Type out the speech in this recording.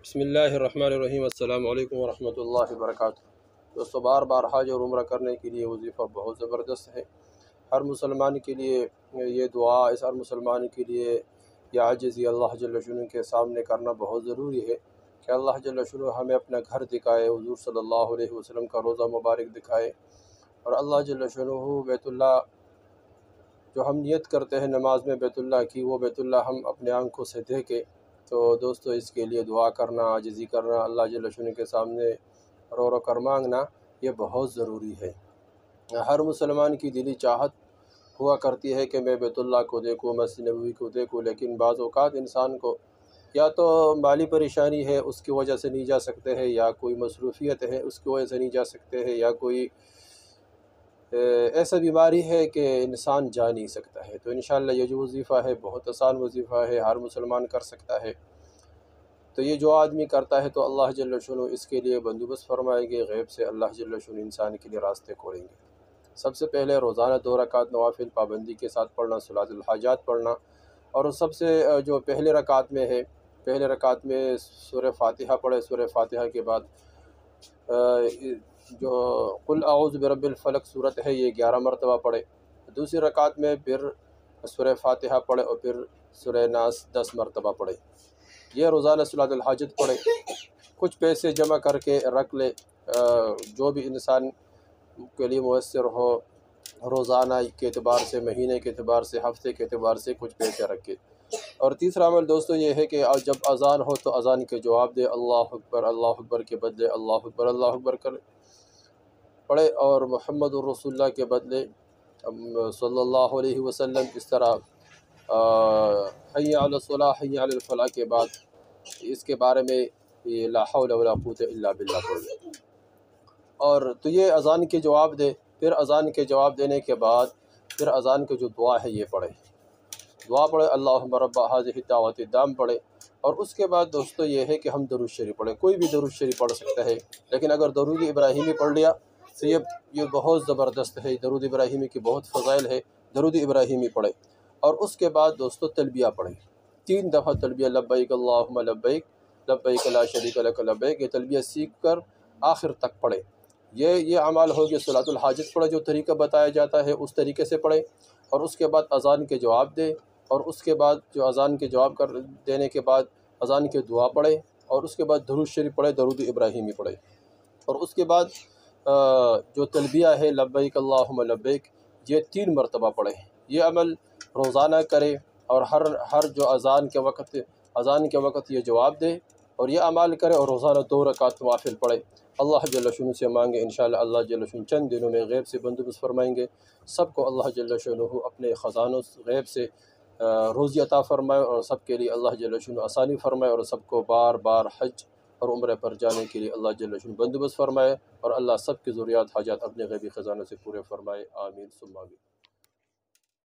بسم اللہ الرحمن الرحیم۔ السلام علیکم ورحمۃ اللہ وبرکاتہ۔ دوستو، بار حج اور عمرہ کرنے کے لیے وظیفہ بہت زبردست ہے۔ ہر مسلمان کے لیے یہ دعا ہر مسلمان کے لیے یہ عاجزی اللہ جل شانہ کے سامنے کرنا بہت ضروری ہے کہ اللہ جل شانہ ہمیں اپنا گھر دکھائے، حضور صلی اللہ علیہ وسلم کا روضہ مبارک دکھائے، اور اللہ جل شانہ بیت اللہ جو ہم نیت کرتے ہیں نماز میں بیت اللہ کی، وہ بیت اللہ ہم اپنے آنکھوں سے دیکھیں۔ تو دوستو، اس کے لیے دعا کرنا، عاجزی کرنا، اللہ جل شانہ کے سامنے رو کر مانگنا، یہ بہت ضروری ہے۔ ہر مسلمان کی دلی چاہت ہوا کرتی ہے کہ میں بیت اللہ کو دیکھوں، مسجد نبوی کو دیکھوں، لیکن بعض اوقات انسان کو یا تو مالی پریشانی ہے، اس کی وجہ سے نہیں جا سکتے ہیں، یا کوئی مصروفیت ہے اس کی وجہ سے نہیں جا سکتے ہیں، یا کوئی ایسا بیماری ہے کہ انسان جا نہیں سکتا ہے۔ تو انشاءاللہ یہ جو وظیفہ ہے بہت آسان وظیفہ ہے، ہر مسلمان کر سکتا ہے۔ تو یہ جو آدمی کرتا ہے تو اللہ جل شانہ اس کے لیے بندوبست فرمائیں گے، غیب سے اللہ جل شانہ انسان کے لیے راستے کھولیں گے۔ سب سے پہلے روزانہ 2 رکعت نوافل پابندی کے ساتھ پڑھنا، صلاۃ الحاجات پڑھنا، اور سب سے جو پہلے رکعت میں ہے، پہلے رکعت میں سورہ فاتحہ پڑھے، سورہ فاتحہ کے بعد جو قل اعوذ برب الفلق صورت ہے یہ 11 مرتبہ پڑھے۔ دوسری رکعت میں پھر سورہ فاتحہ پڑھے اور پھر سورہ ناس 10 مرتبہ پڑھے۔ یہ روزانہ صلاۃ الحاجت پڑھے۔ کچھ پیسے جمع کر کے رکھ لے، جو بھی انسان کے لیے میسر ہو، روزانہ کے اعتبار سے، مہینے کے اعتبار سے، ہفتے کے اعتبار سے کچھ پیسے رکھے۔ اور تیسرا عمل دوستو یہ ہے کہ جب اذان ہو تو اذان کے جواب دے، اللہ اکبر کے بدلے اللہ اکبر کر پڑھے، اور محمد الرسول اللہ کے بدلے صلی اللہ علیہ وسلم، اس طرح حی علی الصلاح حی علی الفلاح کے بعد اس کے بارے میں یہ لا حول ولا قوت الا باللہ پڑھ لے۔ اور تو یہ اذان کے جواب دے، پھر اذان کے جواب دینے کے بعد پھر اذان کے جو دعا ہے یہ پڑھے، دعا پڑھے، اللہم رب ہذہ الدعوۃ التامہ پڑھے۔ اور اس کے بعد دوستو یہ ہے کہ ہم درود شریف پڑھیں۔ کوئی بھی درود شریف پڑھ سکتا ہے، لیکن اگر درود ابراہیمی پڑھ لیا تو یہ بہت زبردست ہے، درود ابراہیمی کی بہت فضائل ہے، درود ابراہیمی پڑھے۔ اور اس کے بعد دوستو تلبیہ پڑھیں، 3 دفعہ تلبیہ، لبیک اللہم لبیک لبیک لا شریک لک لبیک، یہ تلبیہ سیکھ کر آخر تک پڑھے۔ یہ اعمال ہو گیا۔ صلاۃ الحاجت پڑھے، جو طریقہ بتایا جاتا ہے اس طریقے سے پڑھے، اور اس کے بعد اذان کے جواب دے، اور اس کے بعد جو اذان کے جواب دینے کے بعد اذان کے دعا پڑھے، اور اس کے بعد درود شریف پڑھے، درود ابراہیمی پڑھے، اور اس کے بعد جو تلبیہ ہے لبیک اللہم لبیک، یہ 3 مرتبہ پڑھے۔ یہ عمل روزانہ کرے، اور ہر جو اذان کے وقت یہ جواب دے، اور یہ اعمال کرے، اور روزانہ 2 رکعت نوافل پڑھے۔ اللہ جل شانہ سے مانگے، انشاءاللہ اللہ جل شانہ چند دنوں میں غیب سے بندوبست فرمائیں گے۔ سب کو اللہ جل شانہ اپنے خزانوں غیب سے روزی عطا فرمائے، اور سب کے لیے اللہ جل شانہ آسانی فرمائے، اور سب کو بار حج اور عمرے پر جانے کے لیے اللہ جل شانہ بندوبست فرمائے، اور اللہ سب کی ضروریات حاجات اپنے غیبی خزانوں سے پورے فرمائے۔ آمین ثم آمین۔